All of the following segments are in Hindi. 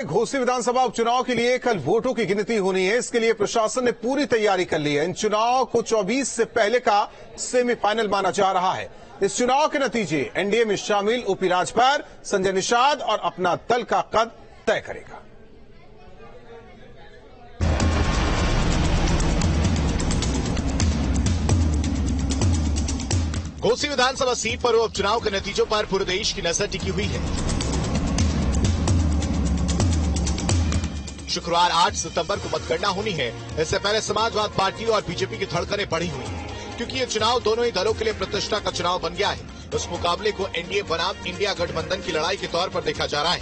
घोसी विधानसभा उपचुनाव के लिए कल वोटों की गिनती होनी है। इसके लिए प्रशासन ने पूरी तैयारी कर ली है। इन चुनाव को 24 से पहले का सेमीफाइनल माना जा रहा है। इस चुनाव के नतीजे एनडीए में शामिल ओपी राजभर, संजय निषाद और अपना दल का कद तय करेगा। घोसी विधानसभा सीट पर उपचुनाव के नतीजों पर पूरे देश की नजर टिकी हुई है। शुक्रवार 8 सितंबर को मतगणना होनी है। इससे पहले समाजवादी पार्टी और बीजेपी की धड़कनें बढ़ी हुई हैं, क्योंकि ये चुनाव दोनों ही दलों के लिए प्रतिष्ठा का चुनाव बन गया है। उस मुकाबले को एनडीए बनाम इंडिया गठबंधन की लड़ाई के तौर पर देखा जा रहा है।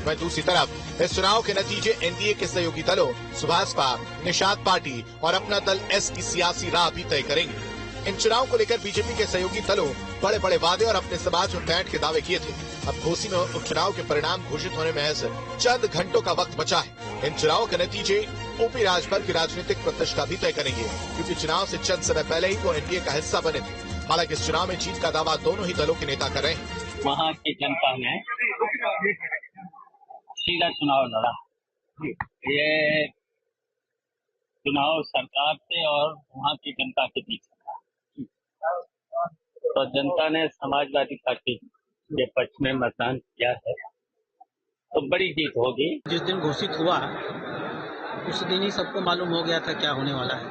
वहीं दूसरी तरफ इस चुनाव के नतीजे एनडीए के सहयोगी दलों सुभाषपा, निषाद पार्टी और अपना दल एस की सियासी राह भी तय करेंगे। इन चुनाव को लेकर बीजेपी के सहयोगी दलों बड़े बड़े वादे और अपने समाज में बैठ के दावे किए थे। अब घोसी में उपचुनाव के परिणाम घोषित होने में महज चंद घंटों का वक्त बचा है। इन चुनावों के नतीजे ओपी राजभर की राजनीतिक प्रतिष्ठा भी तय करेंगे, क्योंकि चुनाव से चंद समय पहले ही वो एनडीए का हिस्सा बने थे। हालांकि इस चुनाव में जीत का दावा दोनों ही दलों के नेता कर रहे हैं। वहाँ की जनता ने सीधा चुनाव लड़ा। ये चुनाव सरकार से और वहाँ की जनता के बीच था, तो जनता ने समाजवादी पार्टी के पक्ष में मतदान किया है, तो बड़ी जीत होगी। जिस दिन घोषित हुआ उस दिन ही सबको मालूम हो गया था क्या होने वाला है।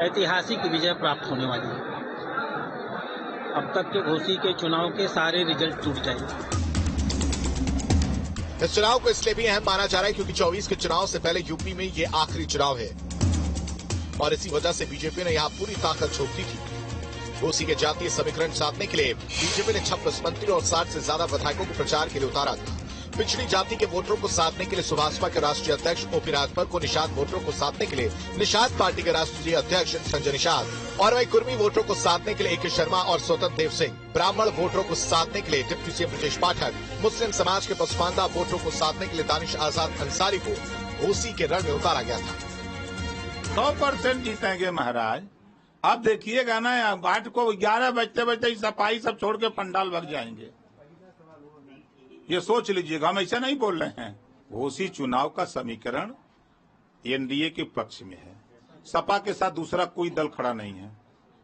ऐतिहासिक विजय प्राप्त होने वाली है। अब तक के घोसी के चुनाव के सारे रिजल्ट टूट जाएंगे। इस चुनाव को इसलिए भी अहम माना जा रहा है क्योंकि 24 के चुनाव से पहले यूपी में ये आखिरी चुनाव है और इसी वजह से बीजेपी ने यहाँ पूरी ताकत झोंक दी थी। घोसी के जातीय समीकरण साधने के लिए बीजेपी ने 26 मंत्री और 60 से ज्यादा विधायकों को प्रचार के लिए उतारा था। पिछड़ी जाति के वोटरों को साधने के लिए सुभाषपा के राष्ट्रीय अध्यक्ष ओपी राजभर को, निषाद वोटरों को साधने के लिए निषाद पार्टी के राष्ट्रीय अध्यक्ष संजय निषाद और वही कुर्मी वोटरों को साधने के लिए AK शर्मा और स्वतंत्र देव सिंह, ब्राह्मण वोटरों को साधने के लिए डिप्टी सीएम ब्रजेश पाठक, मुस्लिम समाज के पसमानदा वोटरों को साधने के लिए दानिश आजाद अंसारी को घोसी के रण में उतारा गया था। 100% जीतेंगे महाराज। अब देखिएगा ना, घाट को 11 बजते बजते सफाई सब छोड़ के पंडाल भग जाएंगे। ये सोच लीजिएगा, हम ऐसा नहीं बोल रहे हैं। घोसी चुनाव का समीकरण एनडीए के पक्ष में है। सपा के साथ दूसरा कोई दल खड़ा नहीं है।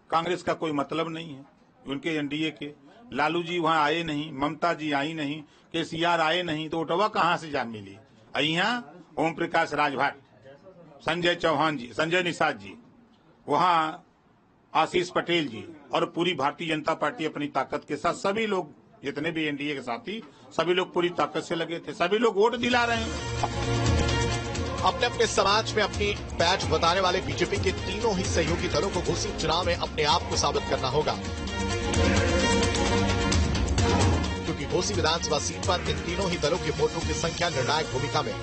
कांग्रेस का कोई मतलब नहीं है उनके एनडीए के। लालू जी वहां आए नहीं, ममता जी आई नहीं, केसीआर आए नहीं, तो ओटवा कहां से जा मिली। यहाँ ओम प्रकाश राजभर, संजय चौहान जी, संजय निषाद जी, वहां आशीष पटेल जी और पूरी भारतीय जनता पार्टी अपनी ताकत के साथ, सभी लोग जितने भी एनडीए के साथी, सभी लोग पूरी ताकत से लगे थे। सभी लोग वोट दिला रहे हैं। अपने अपने समाज में अपनी पैठ बताने वाले बीजेपी के तीनों ही सहयोगी दलों को घोसी चुनाव में अपने आप को साबित करना होगा, क्योंकि घोसी विधानसभा सीट पर इन तीनों ही दलों के वोटों की संख्या निर्णायक भूमिका में।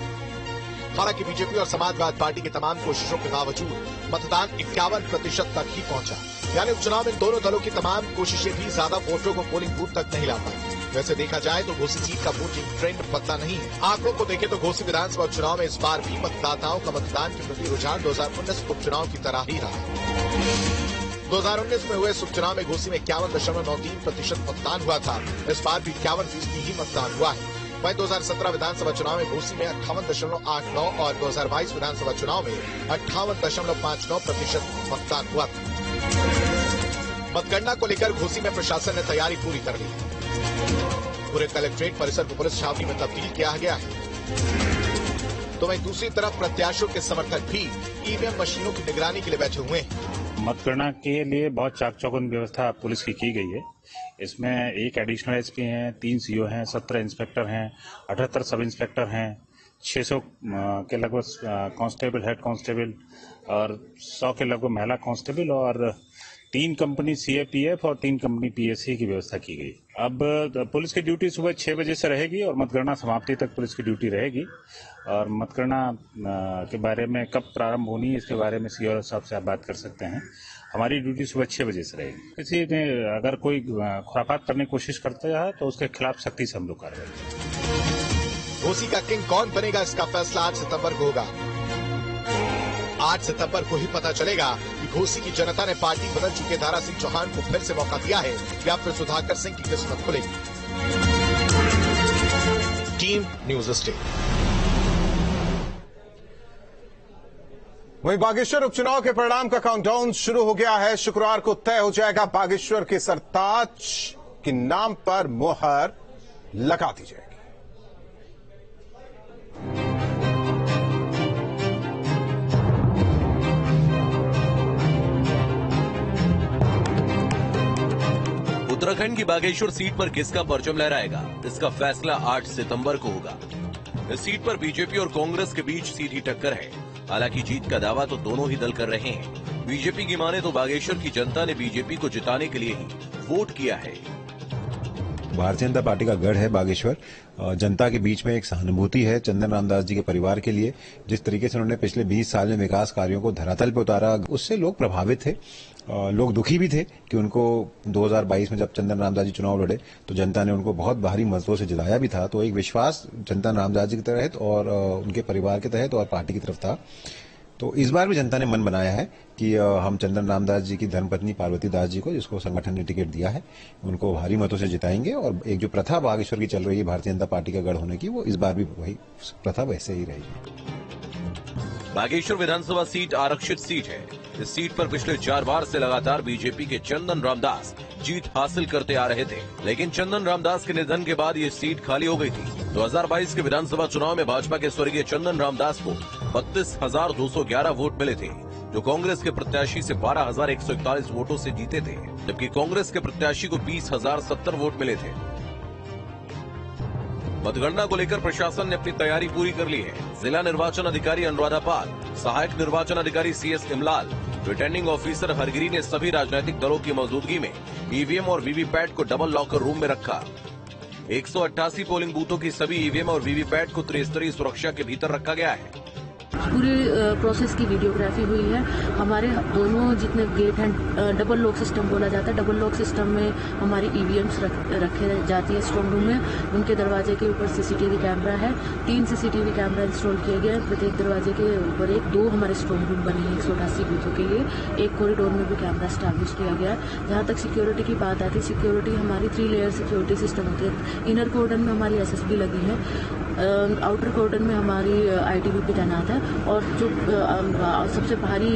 हालांकि बीजेपी और समाजवादी पार्टी की तमाम कोशिशों के बावजूद मतदान 51% तक ही पहुंचा, यानी उपचुनाव में दोनों दलों की तमाम कोशिशें भी ज्यादा वोटरों को पोलिंग बूथ तक नहीं ला पाई। वैसे देखा जाए तो घोसी सीट का वोटिंग ट्रेंड बदला नहीं है। आंकड़ों को देखें तो घोसी विधानसभा चुनाव में इस बार भी मतदाताओं का मतदान के प्रति रुझान 2019 उपचुनाव की तरह ही रहा। 2019 में हुए इस उपचुनाव में घोसी में 51.93% मतदान हुआ था। इस बार भी 51% ही मतदान हुआ है। वहीं 2017 विधानसभा चुनाव में घोसी में 58.89 और 2022 विधानसभा चुनाव में 58.59% मतदान हुआ था। मतगणना को लेकर घोसी में प्रशासन ने तैयारी पूरी कर ली है। पूरे कलेक्ट्रेट परिसर को पुलिस छावनी में तब्दील किया गया है। तो वहीं दूसरी तरफ प्रत्याशियों के समर्थक भी ईवीएम मशीनों की निगरानी के लिए बैठे हुए हैं। मतगणना के लिए बहुत चाक चौबंद व्यवस्था पुलिस की गई है। इसमें 1 एडिशनल एसपी हैं, 3 सीओ हैं, 17 इंस्पेक्टर हैं, 78 सब इंस्पेक्टर हैं, 600 के लगभग कांस्टेबल, हेड कांस्टेबल और 100 के लगभग महिला कांस्टेबल और 3 कंपनी सीएपीएफ और 3 कंपनी पीएससी की व्यवस्था की गई। अब पुलिस की ड्यूटी सुबह 6 बजे से रहेगी और मतगणना समाप्ति तक पुलिस की ड्यूटी रहेगी। और मतगणना के बारे में कब प्रारंभ होनी है इसके बारे में सीओ साहब से आप बात कर सकते हैं। हमारी ड्यूटी सुबह 6 बजे से रहेगी। किसी ने अगर कोई खुराफात करने की कोशिश करता है तो उसके खिलाफ सख्ती से हम लोग कार्रवाई करेंगे। घोसी का किंग कौन बनेगा, इसका फैसला 8 सितंबर को होगा। 8 सितंबर को ही पता चलेगा कि घोसी की जनता ने पार्टी बदल चुके दारा सिंह चौहान को फिर से मौका दिया है या फिर सुधाकर सिंह की किस्मत खुलेगी। News state. वहीं बागेश्वर उपचुनाव के परिणाम का काउंटडाउन शुरू हो गया है। शुक्रवार को तय हो जाएगा बागेश्वर के सरताज के नाम पर मुहर लगा दी जाएगी। उत्तराखंड की बागेश्वर सीट पर किसका परचम लहराएगा, इसका फैसला 8 सितंबर को होगा। इस सीट पर बीजेपी और कांग्रेस के बीच सीधी टक्कर है। हालांकि जीत का दावा तो दोनों ही दल कर रहे हैं। बीजेपी की माने तो बागेश्वर की जनता ने बीजेपी को जिताने के लिए ही वोट किया है। भारतीय जनता पार्टी का गढ़ है बागेश्वर। जनता के बीच में एक सहानुभूति है चंदन रामदास जी के परिवार के लिए। जिस तरीके से उन्होंने पिछले 20 साल में विकास कार्यों को धरातल पर उतारा, उससे लोग प्रभावित थे। लोग दुखी भी थे कि उनको 2022 में जब चंदन रामदास जी चुनाव लड़े तो जनता ने उनको बहुत भारी मतों से जिताया भी था। तो एक विश्वास चंदन रामदास जी के तहत और उनके परिवार के तहत और पार्टी की तरफ था। तो इस बार भी जनता ने मन बनाया है कि हम चंदन रामदास जी की धर्मपत्नी पार्वती दास जी को, जिसको संगठन ने टिकट दिया है, उनको भारी मतों से जिताएंगे। और एक जो प्रथा बागेश्वर की चल रही है भारतीय जनता पार्टी का गढ़ होने की, वो इस बार भी वही प्रथा वैसे ही रहेगी। बागेश्वर विधानसभा सीट आरक्षित सीट है। इस सीट पर पिछले 4 बार से लगातार बीजेपी के चंदन रामदास जीत हासिल करते आ रहे थे, लेकिन चंदन रामदास के निधन के बाद ये सीट खाली हो गई थी। 2022 के विधानसभा चुनाव में भाजपा के स्वर्गीय चंदन रामदास को 32,211 वोट मिले थे, जो कांग्रेस के प्रत्याशी से 12,141 वोटों से जीते थे, जबकि कांग्रेस के प्रत्याशी को 20,070 वोट मिले थे। मतगणना को लेकर प्रशासन ने अपनी तैयारी पूरी कर ली है। जिला निर्वाचन अधिकारी अनुराधा पाल, सहायक निर्वाचन अधिकारी CS इमलाल, रिटर्निंग ऑफिसर हरगिरी ने सभी राजनीतिक दलों की मौजूदगी में ईवीएम और वीवीपैट को डबल लॉकर रूम में रखा। 188 पोलिंग बूथों की सभी ईवीएम और वीवीपैट को त्रिस्तरीय सुरक्षा के भीतर रखा गया है। पूरे प्रोसेस की वीडियोग्राफी हुई है। हमारे दोनों जितने गेट हैं, डबल लॉक सिस्टम बोला जाता है। डबल लॉक सिस्टम में हमारी ईवीएम्स रखे जाती है स्ट्रांग रूम में। उनके दरवाजे के ऊपर CCTV कैमरा है। 3 CCTV कैमरा इंस्टॉल किए गए हैं। प्रत्येक दरवाजे के ऊपर 2 हमारे स्ट्रांग रूम बने हैं 188 बूथों के लिए। एक कॉरिडोर में भी कैमरा स्टैब्लिश किया गया है। जहां तक सिक्योरिटी की बात आती है, सिक्योरिटी हमारी 3 लेयर सिक्योरिटी सिस्टम होती है। इनर कॉर्डन में हमारी SSB लगी है, आउटर कॉर्डन में हमारी ITBP तैनात है, और जो सबसे भारी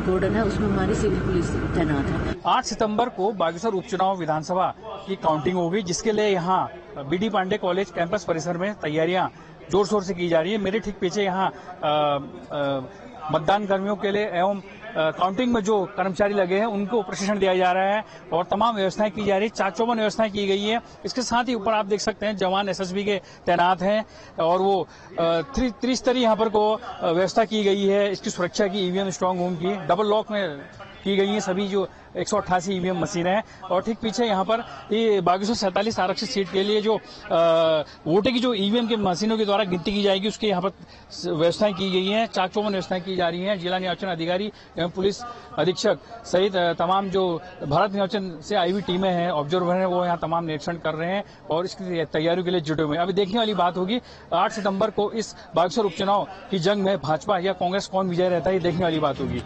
कॉर्डन है उसमें हमारी सिविल पुलिस तैनात है। 8 सितंबर को बागेश्वर उपचुनाव विधानसभा की काउंटिंग होगी, जिसके लिए यहाँ BD पांडे कॉलेज कैंपस परिसर में तैयारियां जोर शोर से की जा रही है। मेरे ठीक पीछे यहाँ मतदान कर्मियों के लिए एवं काउंटिंग में जो कर्मचारी लगे हैं उनको प्रशिक्षण दिया जा रहा है और तमाम व्यवस्थाएं की जा रही है। 454 व्यवस्थाएं की गई है। इसके साथ ही ऊपर आप देख सकते हैं जवान SSB के तैनात हैं और वो त्रिस्तरीय यहाँ पर को व्यवस्था की गई है इसकी सुरक्षा की। ईवीएम स्ट्रांग रूम की डबल लॉक में की गई है सभी जो 188 ईवीएम मशीनें हैं। और ठीक पीछे यहाँ पर ये बागेश्वर 47 आरक्षित सीट के लिए जो वोटे की जो ईवीएम के मशीनों के द्वारा गिनती की जाएगी उसकी यहाँ पर व्यवस्थाएं की गई हैं। 454 व्यवस्थाएं की जा रही हैं। जिला निर्वाचन अधिकारी एवं पुलिस अधीक्षक सहित तमाम जो भारत निर्वाचन से आई हुई टीमें हैं, ऑब्जर्वर हैं, वो यहाँ तमाम निरीक्षण कर रहे हैं और इसकी तैयारियों के लिए जुटे हुए हैं। अभी देखने वाली बात होगी 8 सितंबर को इस बागेश्वर उपचुनाव की जंग में भाजपा या कांग्रेस कौन विजय रहता है, ये देखने वाली बात होगी।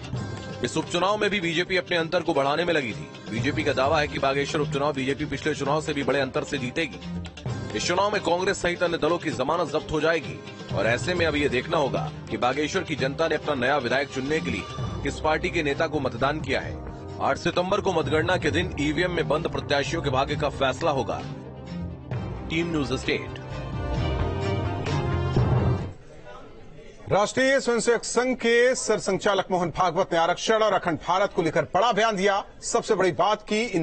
इस उपचुनाव में भी बीजेपी अपने अंतर को बढ़ाने में लगी थी। बीजेपी का दावा है कि बागेश्वर उपचुनाव बीजेपी पिछले चुनाव से भी बड़े अंतर से जीतेगी। इस चुनाव में कांग्रेस सहित अन्य दलों की जमानत जब्त हो जाएगी और ऐसे में अब ये देखना होगा कि बागेश्वर की जनता ने अपना नया विधायक चुनने के लिए किस पार्टी के नेता को मतदान किया है। 8 सितंबर को मतगणना के दिन ईवीएम में बंद प्रत्याशियों के भाग्य का फैसला होगा। Team news state. राष्ट्रीय स्वयंसेवक संघ के सरसंघचालक मोहन भागवत ने आरक्षण और अखंड भारत को लेकर बड़ा बयान दिया। सबसे बड़ी बात की